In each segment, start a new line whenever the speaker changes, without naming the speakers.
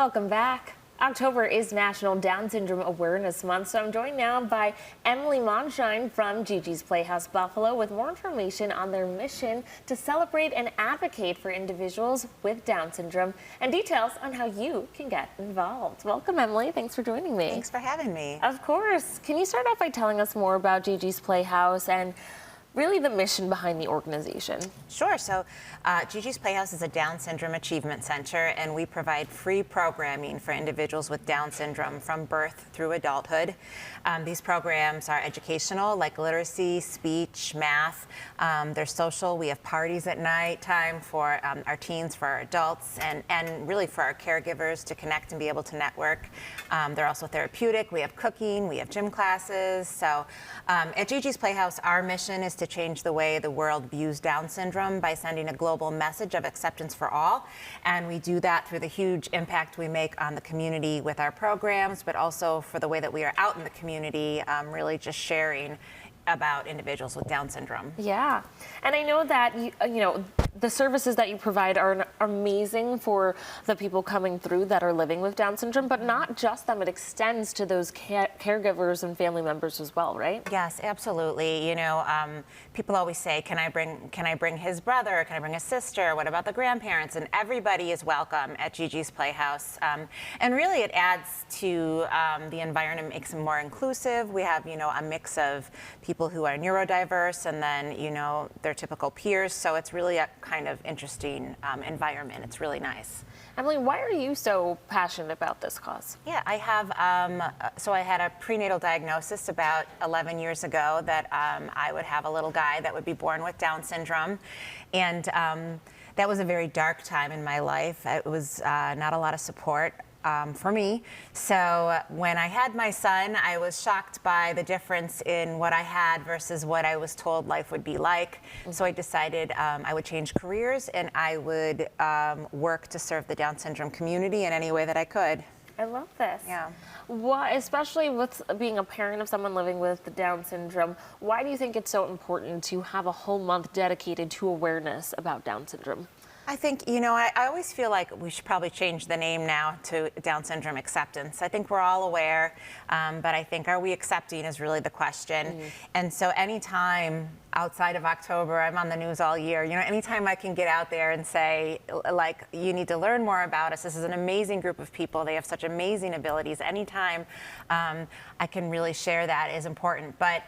Welcome back. October is National Down Syndrome Awareness Month, so I'm joined now by Emily Monshine from Gigi's Playhouse Buffalo with more information on their mission to celebrate and advocate for individuals with Down syndrome and details on how you can get involved. Welcome, Emily. Thanks for joining me.
Thanks for having me.
Of course. Can you start off by telling us more about Gigi's Playhouse and really the mission behind the organization?
Sure. So Gigi's Playhouse is a Down Syndrome Achievement Center, and we provide free programming for individuals with Down syndrome from birth through adulthood. These programs are educational, like literacy, speech, math. They're social. We have parties at night time for our teens, for our adults, and really for our caregivers to connect and be able to network. They're also therapeutic. We have cooking. We have gym classes. So at Gigi's Playhouse, our mission is to change the way the world views Down syndrome by sending a global message of acceptance for all. And we do that through the huge impact we make on the community with our programs, but also for the way that we are out in the community, really just sharing about individuals with Down syndrome.
Yeah, and I know that the services that you provide are amazing for the people coming through that are living with Down syndrome, but not just them. It extends to those caregivers and family members as well, right?
Yes, absolutely. You know, people always say, "Can I bring his brother? Can I bring his sister? What about the grandparents?" And everybody is welcome at Gigi's Playhouse. And really, it adds to the environment, makes it more inclusive. We have, a mix of people who are neurodiverse and then, their typical peers. So it's really a kind of interesting environment. It's really nice.
Emily, why are you so passionate about this cause?
Yeah, I have, so I had a prenatal diagnosis about 11 years ago that I would have a little guy that would be born with Down syndrome. And that was a very dark time in my life. It was not a lot of support for me. So when I had my son, I was shocked by the difference in what I had versus what I was told life would be like. So I decided I would change careers and I would work to serve the Down syndrome community in any way that I could.
I love this.
Yeah.
Why, especially with being a parent of someone living with the Down syndrome, why do you think it's so important to have a whole month dedicated to awareness about Down syndrome?
I think, I always feel like we should probably change the name now to Down syndrome acceptance. I think we're all aware, but I think, are we accepting is really the question. And so anytime outside of October, I'm on the news all year, anytime I can get out there and say, like, you need to learn more about us. This is an amazing group of people. They have such amazing abilities. Anytime I can really share that is important. But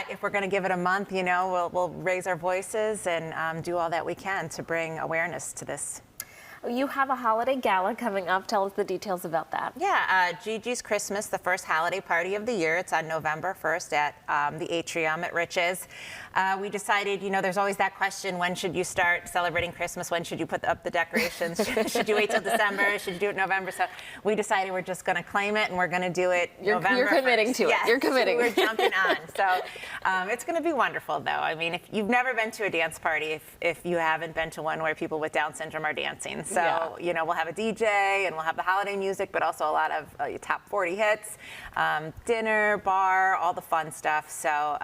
if we're going to give it a month, we'll raise our voices and do all that we can to bring awareness to this.
You have a holiday gala coming up. Tell us the details about that.
Yeah, Gigi's Christmas, the first holiday party of the year. It's on November 1st at the Atrium at Rich's. We decided, there's always that question, when should you start celebrating Christmas? When should you put up the decorations? Should you wait till December? Should you do it in November? So we decided we're just going to claim it and we're going to do it November
You're committing
1st.
to it.
Yes,
You're committing.
We're jumping on. So it's going to be wonderful, though. I mean, if you've never been to a dance party, if you haven't been to one where people with Down syndrome are dancing. So, we'll have a DJ and we'll have the holiday music, but also a lot of top 40 hits, dinner, bar, all the fun stuff. So,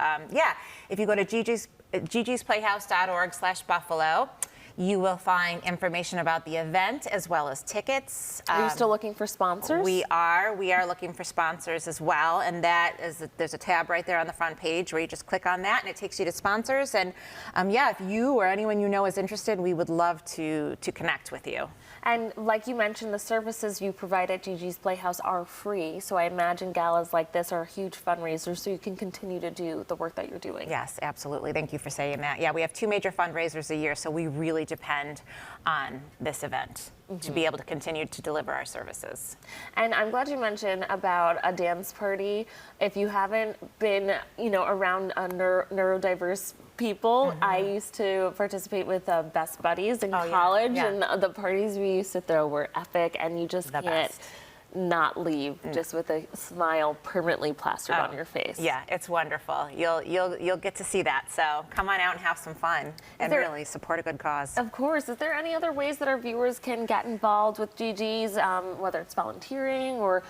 if you go to gigisplayhouse.org/Buffalo, you will find information about the event as well as tickets.
Are you still looking for sponsors?
We are looking for sponsors as well, and there's a tab right there on the front page where you just click on that and it takes you to sponsors. And if you or anyone you know is interested, we would love to connect with you.
And like you mentioned, the services you provide at Gigi's Playhouse are free, so I imagine galas like this are a huge fundraiser so you can continue to do the work that you're doing.
Yes, absolutely. Thank you for saying that. Yeah, we have 2 major fundraisers a year, so we really depend on this event to be able to continue to deliver our services.
And I'm glad you mentioned about a dance party. If you haven't been, around a neurodiverse people, I used to participate with Best Buddies in college, and the parties we used to throw were epic, and you just can't not leave just with a smile permanently plastered on your face.
Yeah, it's wonderful. You'll get to see that. So come on out and have some fun and really support a good cause.
Of course. Is there any other ways that our viewers can get involved with Gigi's, whether it's volunteering or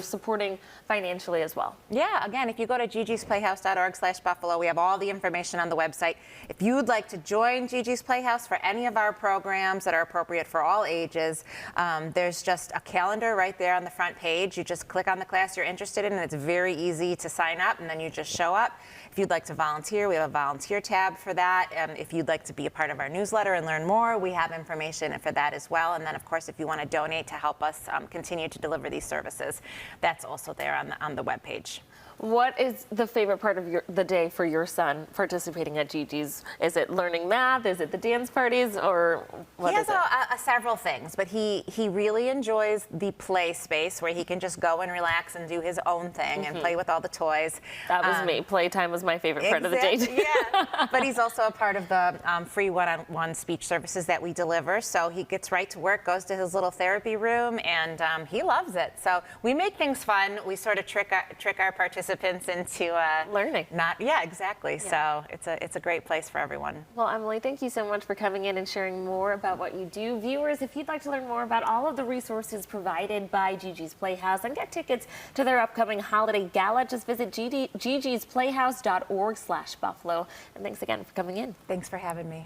supporting financially as well?
Yeah, again, if you go to gigisplayhouse.org/Buffalo, we have all the information on the website. If you'd like to join Gigi's Playhouse for any of our programs that are appropriate for all ages, there's just a calendar right there on the front page. You just click on the class you're interested in, and it's very easy to sign up, and then you just show up. If you'd like to volunteer, we have a volunteer tab for that. If you'd like to be a part of our newsletter and learn more, we have information for that as well. And then, of course, if you want to donate to help us continue to deliver these services, that's also there on the webpage.
What is the favorite part of the day for your son participating at Gigi's? Is it learning math? Is it the dance parties? Or what is it?
He has several things, but he really enjoys the play space where he can just go and relax and do his own thing and play with all the toys.
That was me. Playtime was my favorite part of the day.
Yeah, but he's also a part of the free one-on-one speech services that we deliver. So he gets right to work, goes to his little therapy room, and he loves it. So we make things fun. We sort of trick our participants into
learning.
Yeah, exactly. Yeah. So it's a great place for everyone.
Well, Emily, thank you so much for coming in and sharing more about what you do. Viewers, if you'd like to learn more about all of the resources provided by Gigi's Playhouse and get tickets to their upcoming holiday gala, just visit gigisplayhouse.org/Buffalo. And thanks again for coming in.
Thanks for having me.